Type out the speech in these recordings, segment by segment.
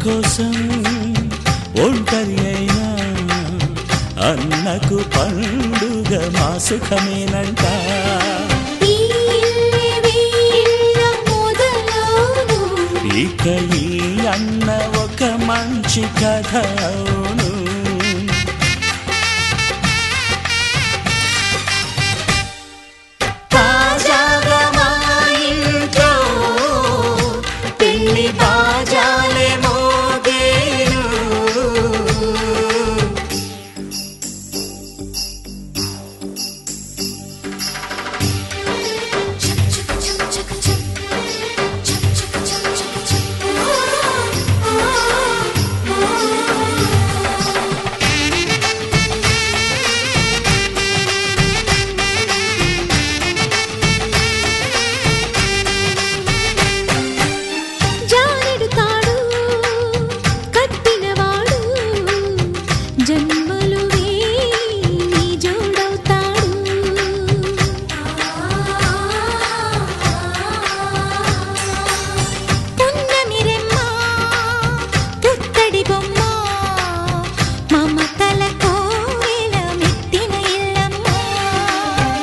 కోసం ఒంటరి అయినా అన్నకు పండుగ మా సుఖమేనంట. ఇక ఈ అన్న ఒక మంచి కథ అవును. తాజాగా మా ఇంట్లో పెళ్లి బాజాలే మోగేను.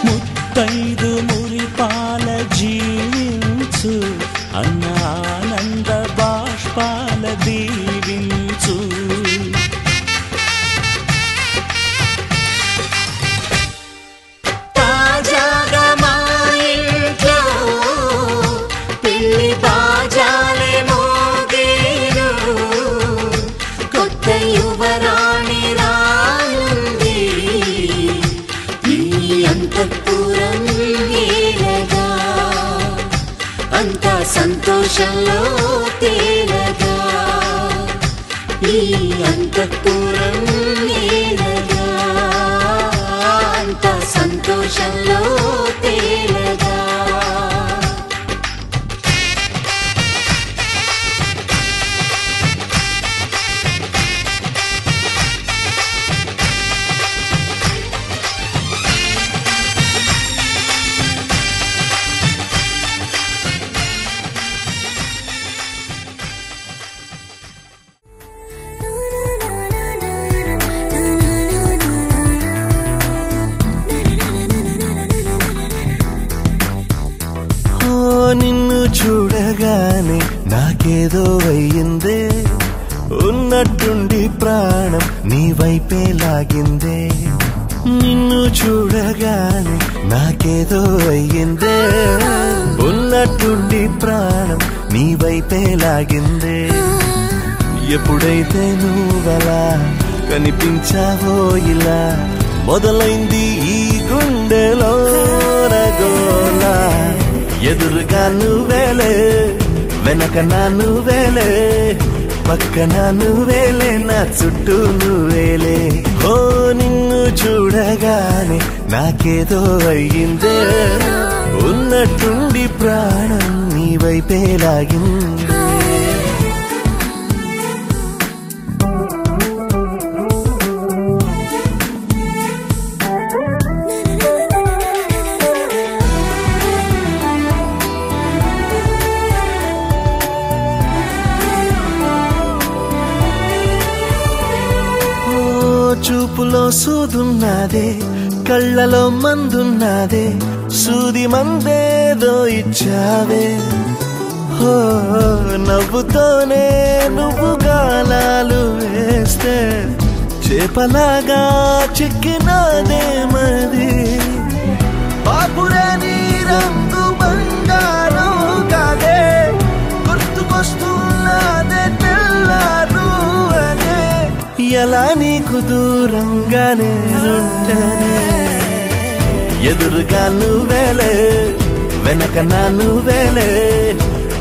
ముత్తైదు మురిపాల జీవించు అన్న ఆనంద బాష్పాల దీవించు. తాజాగా మా ఇంట్లో పెళ్లి బాజాలే మోగేను. కొత్త యువరాణి రానుంది ఈ అంతఃపురం ఏలగా. అంతా సంతోషంలో తేలగా ఈ అంతఃపురం ఏలగా. అంతా సంతోషంలో తేలగా. నిన్ను చూడగానే నాకేదో అయ్యిందే, ఉన్నట్టుండి ప్రాణం నీ వైపే లాగిందే. నిన్ను చూడగానే నాకేదో అయ్యిందే, ఉన్నట్టుండి ప్రాణం నీ వైపే లాగిందే. ఎప్పుడైతే నువ్వలా కనిపించావో ఇలా మొదలైంది ఈ గుండెలో రగోలా. ఎదురుగా నువ్వేలే, వెనక నా నువ్వేలే, పక్కన నువ్వేలే, నా చుట్టూ నువ్వేలే. ఓ నిన్ను చూడగానే నాకేదో అయ్యిందే, ఉన్నట్టుండి ప్రాణం నీ వైపే లాగిందే. చూపులో సూదున్నదే, కళ్ళలో మందున్నదే, సూది మందేదో ఇచ్చావే. ఓ నవ్వుతోనే నువ్వు గాలాలు వేస్తే చేపలాగా చిక్కినాదే మది. పాపురే నీ రంగు బంగారం కాదే, గుర్తుకొస్తున్నదే తెల్లారు అనే. ఎలా నీకు దూరంగానే ఉంటనే, ఎదురుగా నువ్వేలే, వెనక నా నువ్వేలే,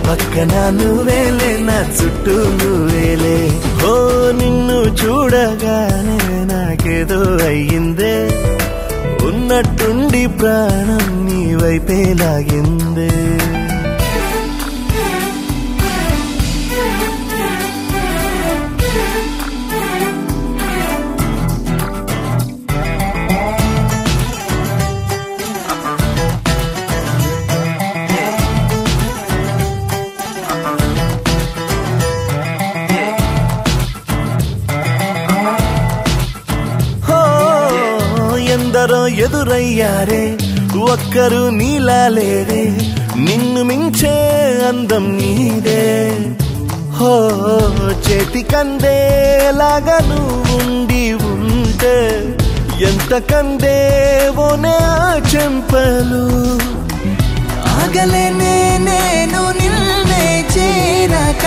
పక్కన నువ్వేలే, నా చుట్టూ నువ్వేలే. ఓ నిన్ను చూడగానే నాకేదో అయ్యిందే, ఉన్నట్టుండి ప్రాణం నీ వైపే లాగిందే. ఎందరో ఎదురయ్యారే ఒక్కరు నీలా లేరే నిన్ను మించే అందం నీదే హో చేతి కందేలాగా నువ్వుండి ఉంటే ఎంత కందేవోనే ఆ చెంపలు ఆగలేనే నేను నిన్నే చేరక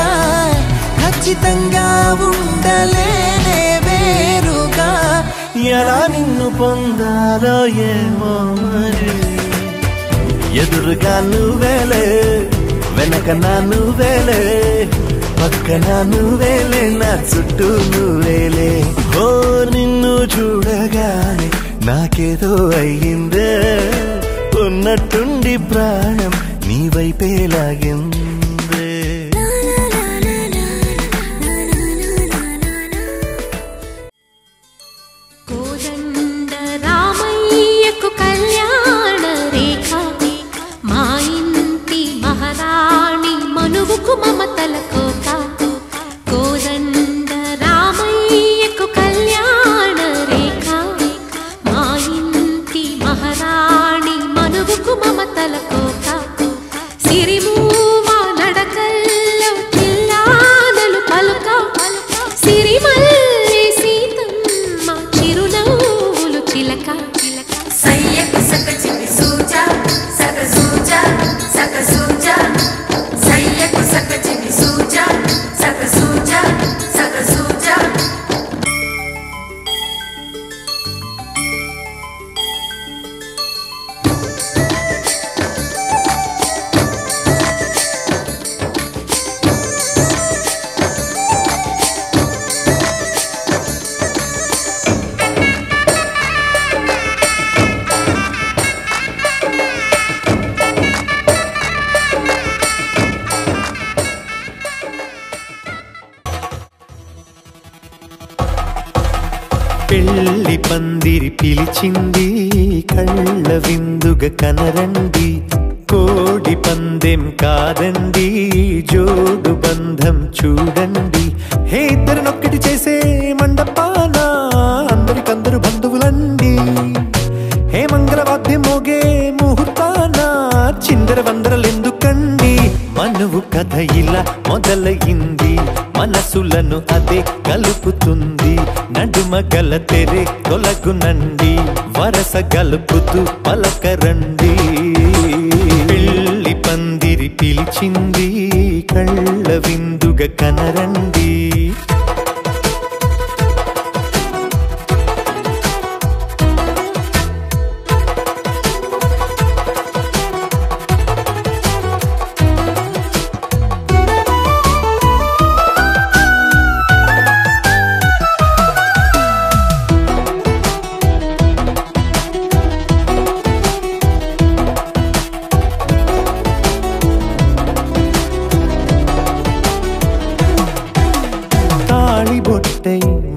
ఖచ్చితంగా ఉండలేనే వేరుగా ఎలా నిన్ను పొందాలో ఏమో మరి ఎదురుగా నువ్వేలే వెనక నా నువ్వేలే పక్కన నువ్వేలే నా చుట్టూ నువ్వేలే ఓ నిన్ను చూడగానే నాకేదో అయ్యిందే ఉన్నట్టుండి ప్రాణం నీ వైపే లాగిందే కళ్యాణ రేఖ మా ఇంటి మహారాణి మనువుకు మమతల కోక కోదండ రామయ్యకు కళ్యాణ రేఖ మా ఇంటి మహారాణి మనువుకు మమతల కోక సిరిమూవా నడకల్లో చిల్లానలు పలుక సిరిమల్లి సీతమ్మ చిరునవ్వులు చిలక పెళ్లి పందిరి పిలిచింది కళ్ళ విందుగ కనరండి కోడి పందెం కాదండి జోడు బంధం చూడండి హే ఇద్దరినొక్కటి చేసే మండపాన అందరికందరు బంధువులండి హే మంగళవాద్యం మోగే ముహూర్తాన చిందర వందరలెందుకండి మనువు కథ ఇలా మొదలయింది మనసులను అదే కలుపుతుంది నడుమ గల తెరే తొలగునండి వరస గలుపుతూ పలకరండి పెళ్లి పందిరి పిలిచింది కళ్ళ విందుగ కనరండి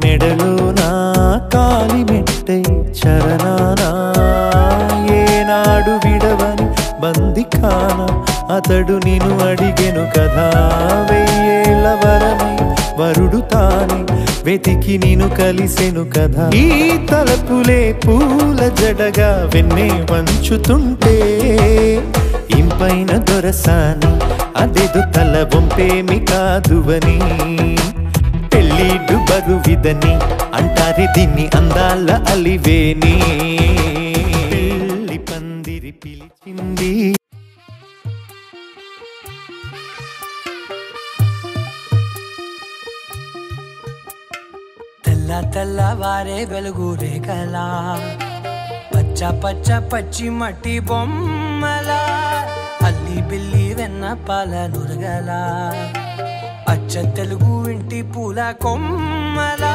మెడలోనా కాలి మెట్టై చరణానా ఏనాడు విడవని బందిఖాన అతడు నిన్ను అడిగెను కదా వెయ్యేళ్ళ వరమై వరుడు తానే వెతికి నిన్ను కలిసెను కదా ఈ తలపులే పూల జడగా వెన్నే వంచుతుంటే ఇంపైన దొరసాని అదేదో తల వంపేమి కాదువని పెళ్ళిడు బరువిదని అంటారే దీన్ని అందాల అలివేని పెళ్లి పందిరి పిలిచింది తెల్ల తెల్లవారే వెలుగు రేఖలా పచ్చ పచ్చ పచ్చి మట్టి బొమ్మలా అల్లి బిల్లి వెన్న పాల నురగలా అచ్చ తెలుగు ఇంటి పూల కొమ్మలా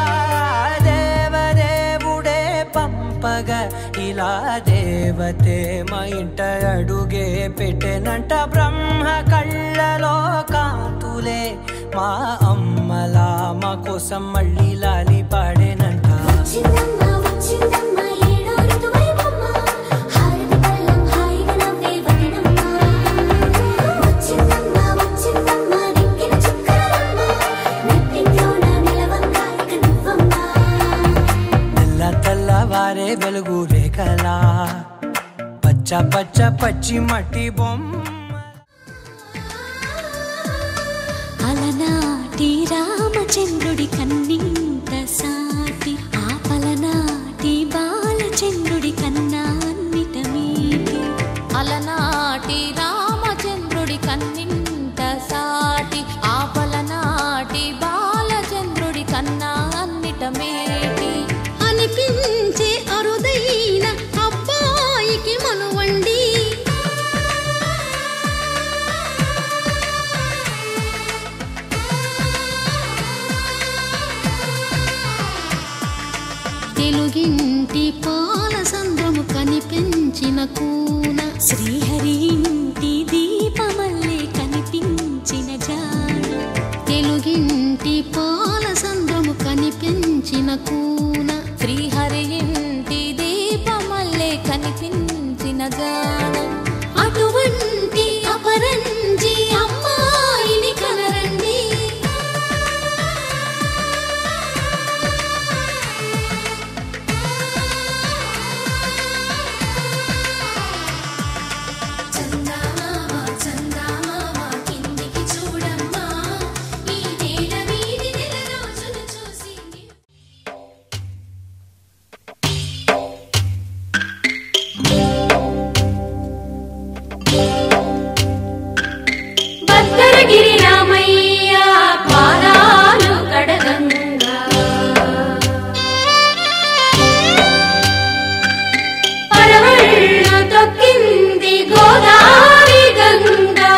దేవదేవుడే పంపగా ఇలా దేవతే మా ఇంట అడుగే పెట్టెనంట బ్రహ్మ కళ్ళలో కాంతులే మా అమ్మలా మా కోసం మళ్ళీ లాలి పాడేనంట వారే వెలుగు రేఖలా పచ్చ పచ్చ పచ్చి మట్టి బొమ్మ అలనాటి రామచంద్రుడి కన్నింత సాటి ఆపలనాటి బాలచంద్రుడి కన్నా అన్నిట మీటి అలనాటి రామచంద్రుడి కన్నింత సాటి ఆపలనాటి బాలచంద్రుడి కన్నా అన్నిట మేటి అనిపించే అరుదైన అబ్బాయికి మనువండి తెలుగింటి పాల సంద్రము కనిపించిన కూన శ్రీహరి ఇంటి దీపమల్లే కనిపించిన జాడ తెలుగింటి పాల సంద్రము కనిపించిన కూన శ్రీహరి ఇంటి దీపమల్లే కనిపించిన జాడ అటువంటి అపరంజి అమ్మాయిని కనరండి భద్రగిరి రామయ్య పాదాలు కడగంగా పరవళ్ళు తొక్కింది గోదావరి గంగా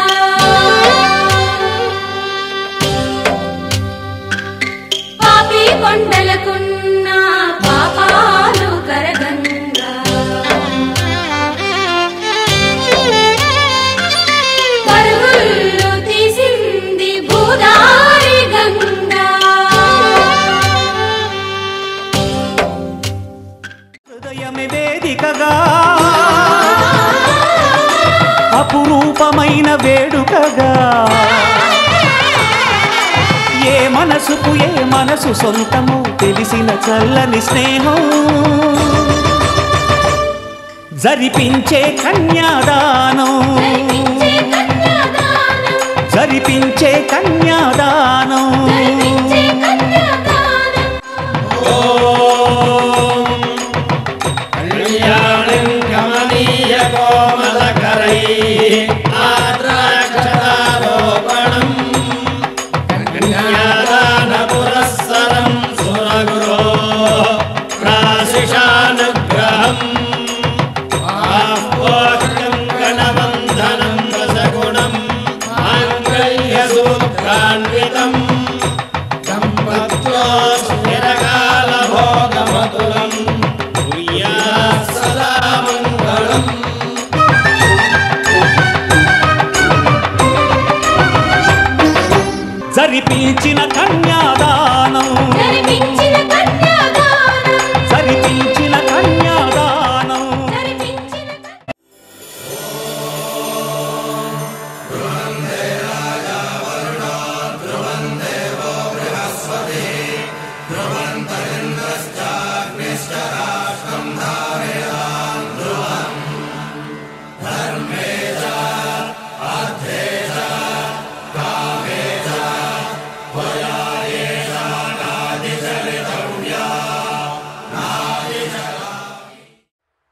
పాపి కొండలకున్న పాపాలు కరగంగా పరుగులు తీసింది భూదారి గంగా హృదయమే వేదికగా అపురూపమైన వేడుకగా ఏ మనసు సొంతము తెలిసిన చల్లని స్నేహం జరిపించే కన్యాదానం జరిపించే కన్యాదానం జరిపించిన కన్యాదానం జరిపించిన కన్యాదానం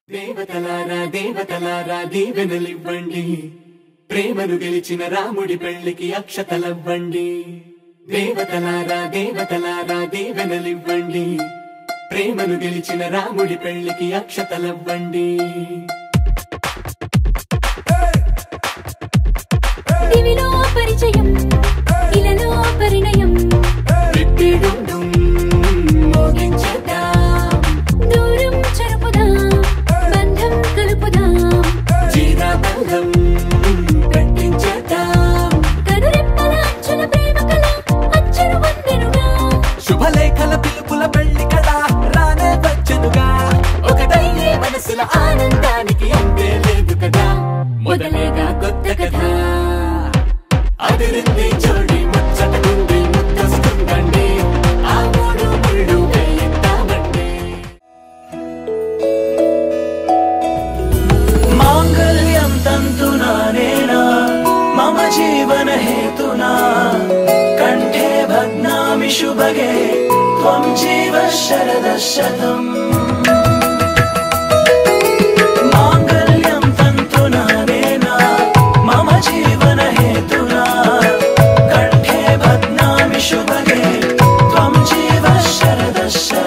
దేవతలారా దేవతలారా దీవెనలివ్వండి ప్రేమను గెలిచిన రాముడి పెళ్లికి అక్షతలవ్వండి దేవతలారా దేవతలారా దీవెనలివ్వండి ప్రేమను గెలిచిన రాముడి పెళ్లికి అక్షతలవ్వండి దివిలో పరిచయం ఇలలో పరిణయం దూరం చెరుపుదాం బంధం కలుపుదాం జీరాబంధం పెట్టించేద్దాం కనురెప్పల అచ్చుల ప్రేమ కళ అచ్చరు వందెనుగా శుభలేఖల పిలుపుల పెళ్లి కళ రానే వచ్చనుగా ఒకటయ్యే మనసుల ఆనందానికి అంతే లేదు కదా మొదలేగా కొత్త కథ అదిరింది జోడి ముచ్చటకుంది ముద్దొస్తుందండి ఆ మూడు ముళ్ళు వేయిద్దామండి జీవ శరద శతం మాంగళ్యం తంతునా నేనా మమ జీవన హేతునా కంఠే బధ్నామి శుభగే త్వం జీవ శరద శతం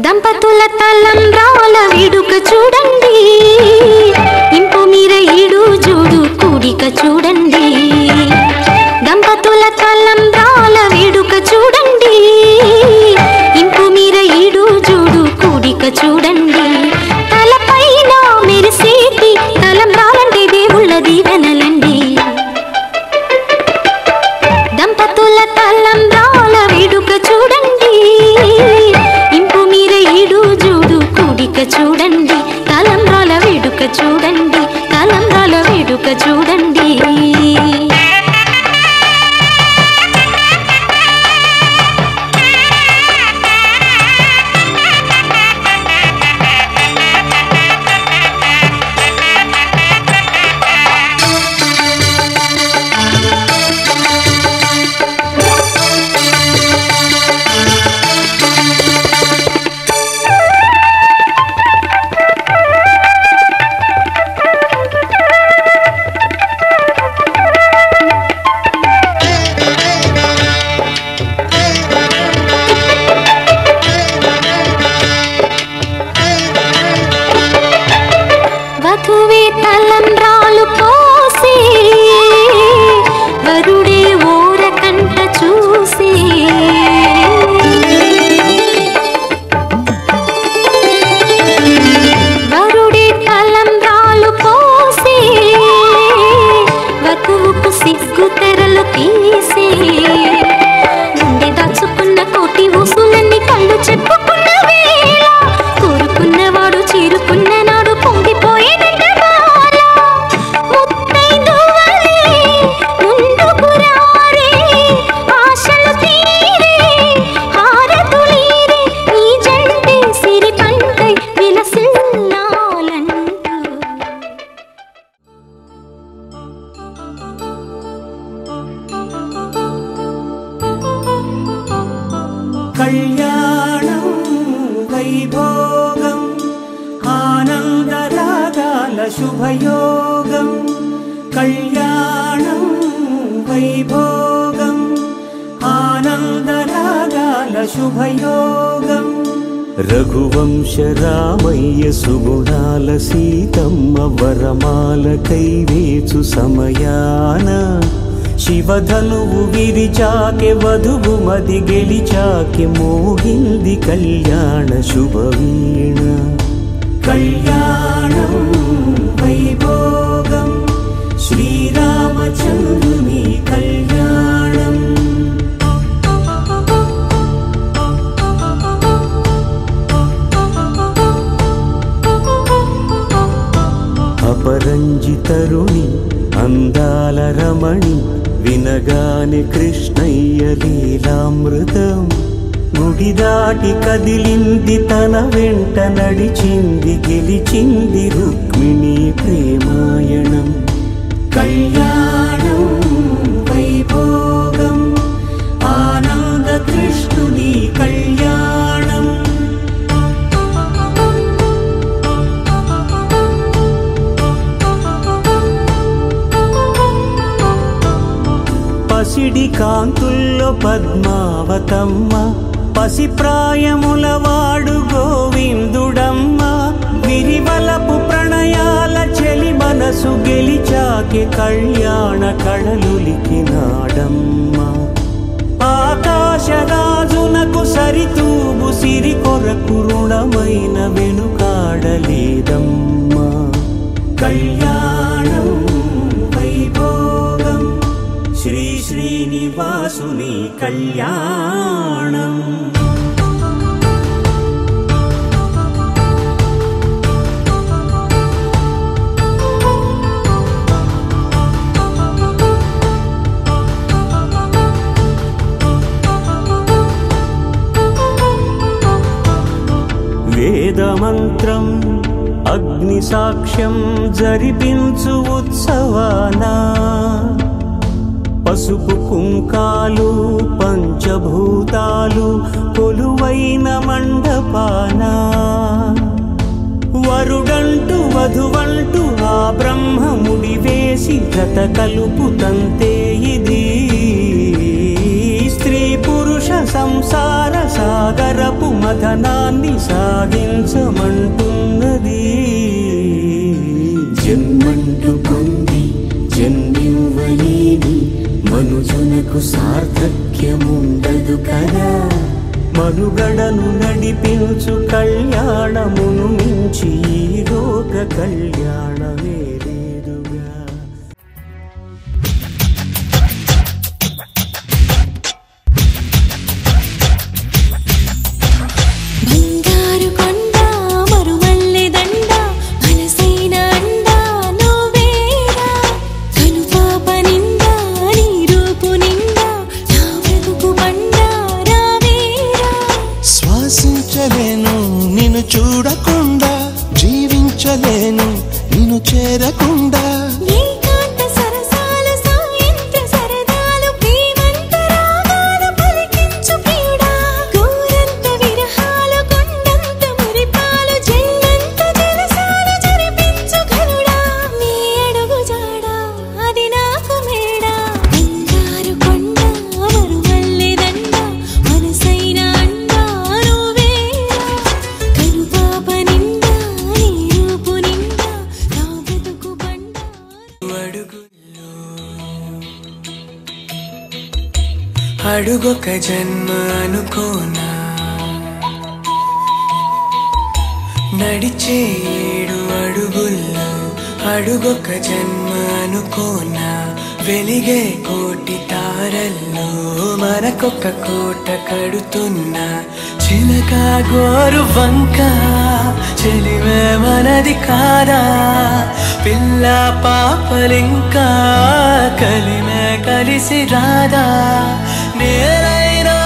దంపతుల తలంబ్రాల వేడుక చూడండి, ఇంపు మీర ఈడు జోడు కూడిక చూడండి. దంపతుల తలంబ్రాల వేడుక చూడండి, ఇంపు మీర ఈడు జోడు కూడిక చూడండి. తలపైన మెరిసేటి తలంబ్రాలంటే దేవుళ్ళ దీవెనలండి. దంపతుల తలంబ్రాల వేడుక చూడండి, ఇంపు మీర ఈడు జోడు కూడిక చూడండి. తలంబ్రాల వేడుక చూడండి, తలంబ్రాల వేడుక చూడండి. వధువే తలంబ్రాలు పోసే, వరుడే ఓరకంట చూసే. వరుడే తలంబ్రాలు పోసే, వధువుకు సిగ్గు తెరలు తీసే. గుండె దాచుకున్న కోటి ఊసులన్నీ కళ్ళు చెప్పుకున్న వేళ, కోరుకున్నవాడు చేరుకున్న నాడు పొంగిపోయేదంట బాల. కళ్యాణం వైభోగం ఆనందరాగాల శుభయోగం కళ్యాణం వైభోగం ఆనందరాగాల శుభయోగం రఘువంశ రామయ్య సుగుణాల సీతమ్మ వరమాల కైవేచు సమయాన శివధనువు విరిచాకె వధువు మది గెలిచాకె మోగింది కళ్యాణ శుభవీణ కళ్యాణం వైభోగం శ్రీరామచంద్రుని కళ్యాణం అపరంజి తరుణి అందాల రమణి వినగానే కృష్ణయ్య లీలామృతం గుడి దాటి కదిలింది తన వెంట నడిచింది గెలిచింది రుక్మిణి ప్రేమాయణం కళ్యాణం వైభోగం ఆనంద కృష్ణుని కళ్యాణం పసిడి కాంతుల్లో పద్మావతమ్మ పసిప్రాయముల వాడు గోవిందుడమ్మ విరివలపు ప్రణయాల చెలి మనసు గెలిచాకె కళ్యాణ కళలులికినాడమ్మ ఆకాశరాజునకు సరితూగు సిరి కొరకు రుణమైన వెనుకాడలేదమ్మ కళ్యాణం వైభోగం శ్రీ శ్రీనివాసుని కళ్యాణం వేదమంత్రం అగ్ని సాక్ష్యం జరిపించు ఉత్సవానా పసుపు కుంకాలు పంచభూతాలు కొలువైన మండపాన వరుడంటూ వధువంటూ ఆ బ్రహ్మముడి వేసి జత కలుపుతంతే ఇది స్త్రీ పురుష సంసార సాగరపు మథనాన్ని సాగించమంటున్నది జన్మంటూ పొంది జన్మివ్వలేని మనుజునకు సార్థక్యముండదు కదా మనుగడను నడిపించు కళ్యాణమును మించి ఈ లోక కళ్యాణమే లేదుగా బంగారు కొండ మరుమల్లె దండ మనసైన అండ నువ్వేరా కనుపాప నిండా నీ రూపు నిండా నా బ్రతుకు బండ రావేరా శ్వాసించలేను నిన్ను చూడకుండా జీవించలేను నిన్ను చేరకుండా ఏకాంత సరసాలు సాయంత్ర సరదాలు ప్రేమంత రాగాలు పలికించు ప్రియుడా గోరంత విరహాలు కొండంత మురిపాలు జల్లంత జలసాలు జరిపించు ఘనుడా నీ అడుగు జాడా అది నాకు మేడా బంగారు కొండ మరుమల్లె దండ మనసైన అండ నువ్వేరా కనుపాప నిండా నీ రూపు నిండా నా బ్రతుకు బండ అడుగొక జన్మ అనుకోనా నడిచే 7 అడుగుల్లో అడుగొక జన్మ అనుకోనా వెలిగే కోటి తారల్లో మనకొక కోట కడుతున్నా చిలక గోరు వంక చెలిమే మనది కాదా పిల్ల పాపలింకా కలిమే కలిసి రాదా నేనైనా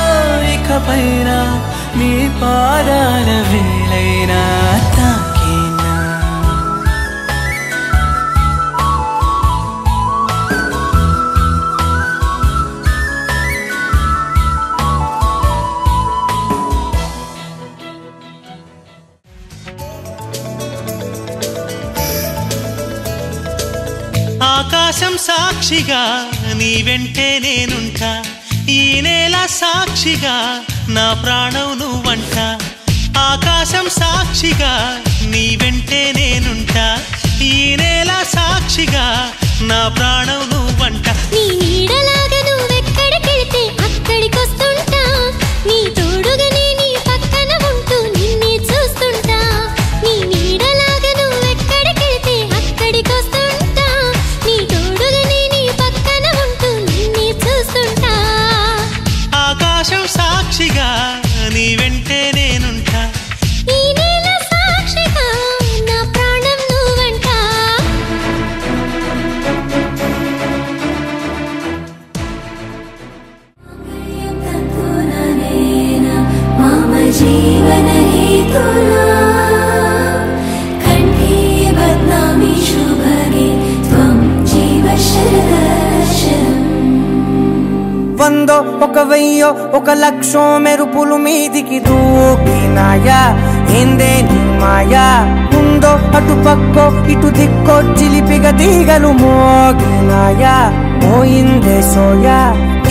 ఇకపైన నీ పాదాల వేలైనా తాకేనా ఆకాశం సాక్షిగా నీ వెంటే నేనుంటా, ఈ నేల సాక్షిగా నా ప్రాణం నువ్వంట. ఆకాశం సాక్షిగా నీ వెంటే నేనుంటా, ఈ నేల సాక్షిగా నా ప్రాణం నువ్వంట. నీ నీడలాగా నువ్వెక్కడికెళ్తే అక్కడికొస్తుంటా, నీ తోడుగానే నీ పక్కన ఉంటూ నిన్నే చూస్తుంటా. నీ నీడలాగా నువ్వెక్కడికెళ్తే అక్కడికొస్తుంటా, నీ తోడుగానే నీ పక్కన ఉంటూ నిన్నే చూస్తుంటా. ఆకాశం సాక్షిగా నీ వెంటే నేనుంటా, ఈ నేల సాక్షిగా నా ప్రాణం నువ్వంట. మమ జీవన హేతునా కంఠే బధ్నామి శుభగే త్వం జీవ శరదర్శనం. వందో ఒక వెయ్యో ఒక లక్షో మెరుపులు మీదికి దూకినాయా, ఏందే నీ మాయా. ముందో అటు పక్కో ఇటు దిక్కో చిలిపిగ తీగలు మోగినాయా, పోయిందే సోయా.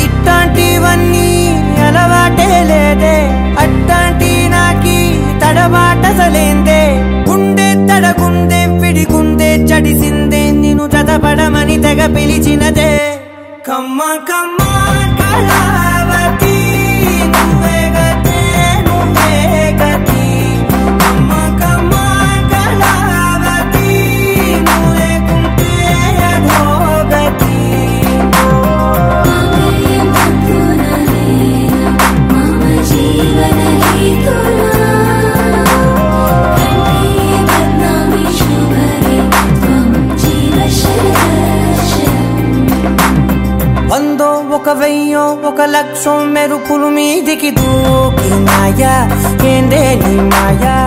ఇట్లాంటివన్నీ అలవాటే లేదే, అట్లాంటి నాకి తడబాటసలేందే. గుండె తడగుందే విడిగుందే చడిసిందే, నిన్ను చదపడమని తెగ పిలిచినదే. కమ్మ కమ్మ కళావతి నువ్వే గతే నువ్వే గతి. కమ్మ కమ్మ కళావతి నువ్వే కుంటే అధోగతి. మమ జీవన హేతునా కంఠే బధ్నామి శుభగే త్వం జీవ శరదర్శనం. వందో ఒక వెయ్యో ఒక లక్షో మెరుపులు మీదికి దూకినాయా, ఏందే నీ మాయా.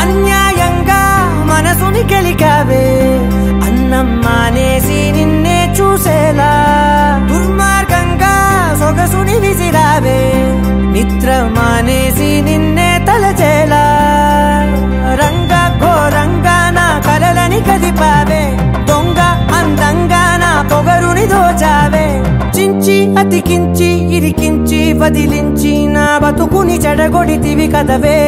అన్యాయంగా మనసుని గెలికావే, అన్నం మానేసి నిన్నే చూసేలా. దుర్మార్గంగా సొగసుని విసిరావే, నిద్ర మానేసి నిన్నే తలచేలా. రంగ ఘోరంగా నా కలలని కదిపావే, దొంగ అందంగా నా పొగరుని దోచావే. చించి అతికించి ఇరికించి వదిలించి నా బతుకుని చెడగొడితివి కదవే.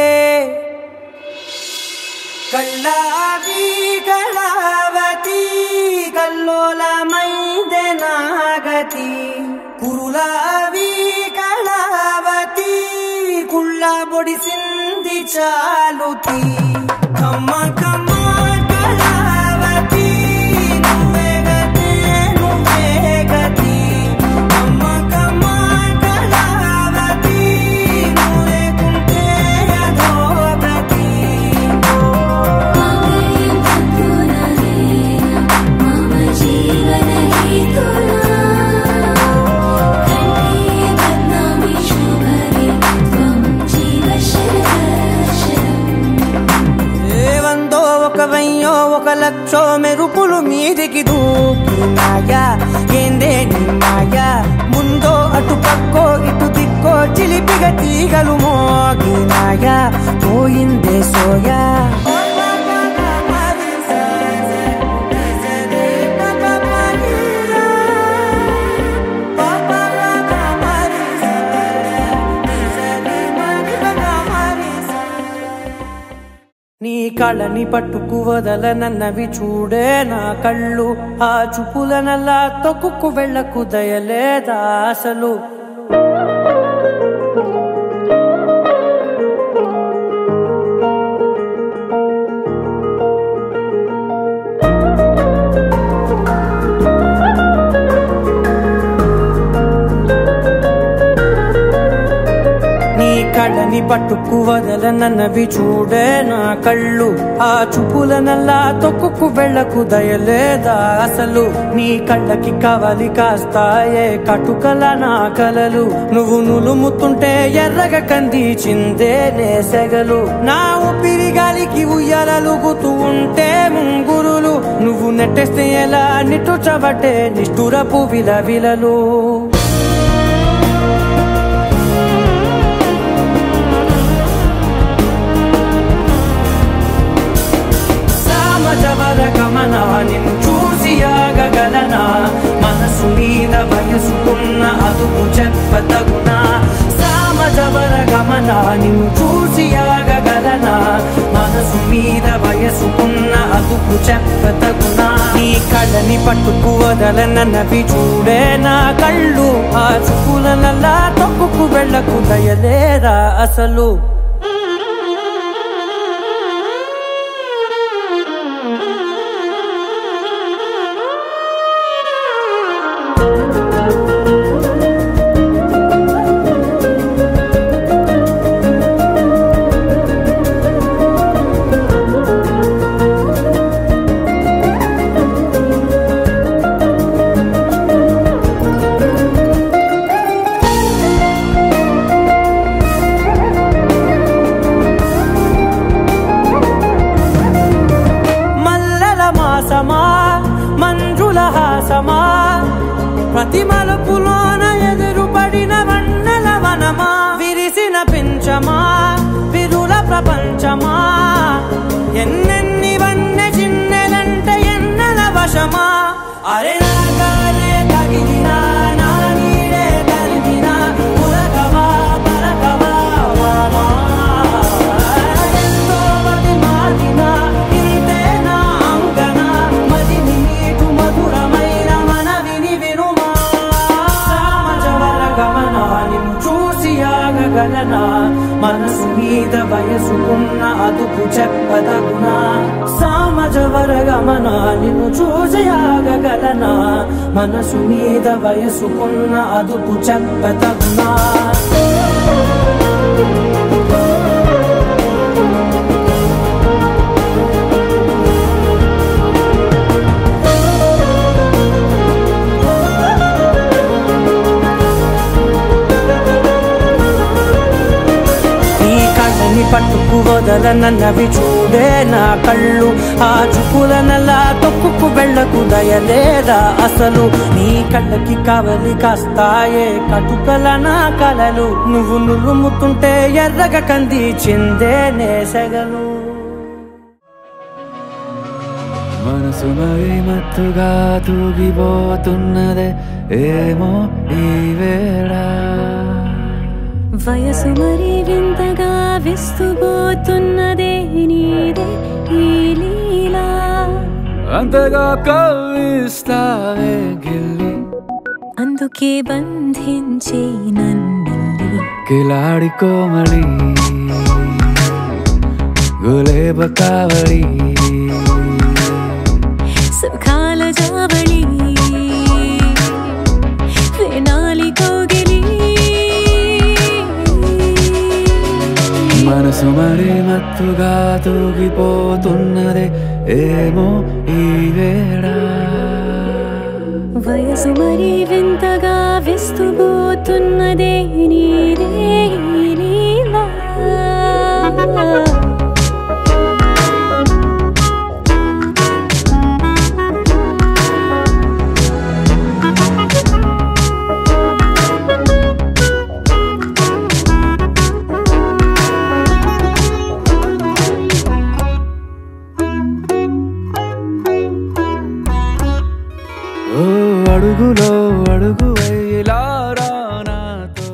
కళ్ళావి కళావతి కల్లోలమైందే నాగతి. కురులావి కళావతి కుళ్ళ బొడిసింది చాలుతి. కమ్మ కమ్మ కళావతి నువ్వే గతే నువ్వే గతి. కమ్మ కమ్మ కళావతి నువ్వే కుంటే అధోగతి. మమ జీవన హేతునా కంఠే బధ్నామి శుభగే త్వం జీవ శరదర్శనం. వందో ఒక వెయ్యో ఒక లక్షో మెరుపులు మీదికి దూకినాయా, ఏందే నీ మాయా. ముందో అటు పక్కో ఇటు దిక్కో చిలిపిగ తీగలు మోగినాయా, పోయిందే సోయా. నీ కళని పట్టుకు వదలనన్నవి చూడే నా కళ్ళు, ఆ చూపులనల్లా తొక్కుకు వెళ్ళకు దయలేదా అసలు. వదలనన్నవి చూడే నా కళ్ళు ఆ చూపులనల్లా తొక్కుకు వెళ్ళకు దయలేదా అసలు నీ కళ్ళకి కవలి కాస్తాయే కటుకల నా కలలు నువ్వు నులుముతుంటే ఎర్రగా కంది చిందే నేసెగలు నా ఊపిరి గాలికి ఉయ్యాలలుగుతూ ఉంటే ముంగురులు నువ్వు నెట్టేస్తే ఎలా నిట్టుచబట్టే నిష్ఠురపు విలవిలలు సామజవర గమనా నిన్ను చూసి ఆగగలనా మనసు మీద వయసుకున్న అదుపు చెప్పతగునా సామజవర గమనా నిన్ను చూసి ఆగగలనా మనసు మీద వయసుకున్న అదుపు చెప్పతగునా నీ కళ్ళని పట్టుకు వదలనన్నవి చూడే నా కళ్ళు ఆ చూపులనల్లా తొక్కుకు వెళ్ళకు దయలేరా అసలు మంజుల హాసమా ప్రతి మలుపులోన ఎదురుపడిన వన్నెల వనమా విరిసిన పించమా విరుల ప్రపంచమా ఎన్నెన్ని వన్నె చిన్నెలంటే ఎన్నెల వశమా అరే నాగాలే తగిలినా నా నీడే తరిమినా ఉలకవా పలకవా వామా ఎంతో మది మాటినా ఇంతే నా అంగన మదిని నీటు మధురమైన మనవిని వినుమా సామజవర గమనా నిన్ను చూసి ఆగగలనా మనసు మీద వయసుకున్న అదుపు చెప్పదగునా సామజవర గమనా నిన్ను చూసి ఆగగలనా మనసు మీద వయసుకున్న అదుపు చెప్పదగునా పట్టుకు వదలనన్నవి చూడే నా కళ్ళు ఆ చూపులనల్లా తొక్కుకు వెళ్ళకు దయలేదా అసలు నీ కళ్ళకి కవలి కాస్తాయే కటుకల నా కలలు నువ్వు నులుముతుంటే ఎర్రగా కంది చిందే నేసెగలు మనసు మరి మత్తుగా తూగిపోతున్నదే ఏమో ఈ వేళ వయసు మరి వింతగా విస్తుపోతున్నదే నీదే ఈ లీలా అంతగా కవ్విస్తావే గిల్లి అందుకే బంధించే నన్నిల్లి కిలాడి కోమళి గులేబ కావళి సుఖాల జావళి వేనాలి కోగిలి మనసు మరి మత్తుగా తూగిపోతున్నదే ఏమో ఈ వేళ వయసు మరి వింతగా విస్తుపోతున్నదే నీదే ఈ లీలా అడుగులో అడుగు వేయలారా నాతో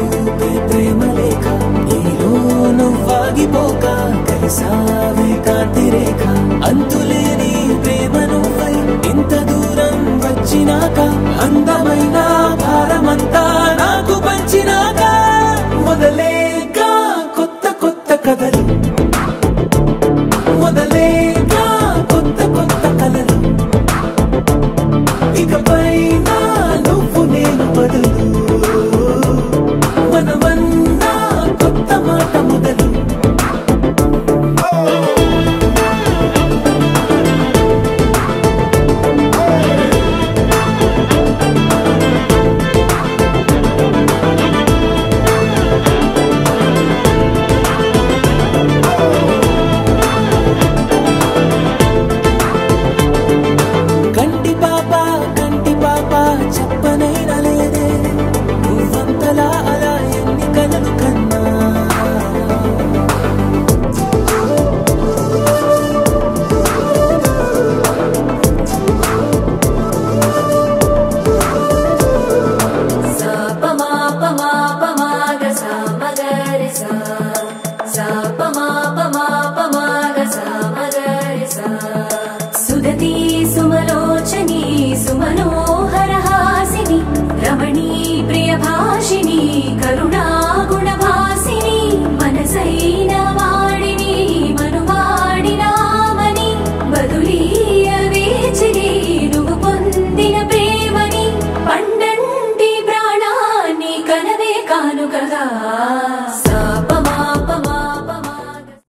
చూపే ప్రేమ లేఖ నీలో నువ్వాగిపోక కలిసావే కాంతి రేఖ అంతులేని ప్రేమ నువ్వై ఇంత దూరం వచ్చినాక అందమైన భారమంతా నాకు పంచినాక మొదలేక కొత్త కొత్త కథలు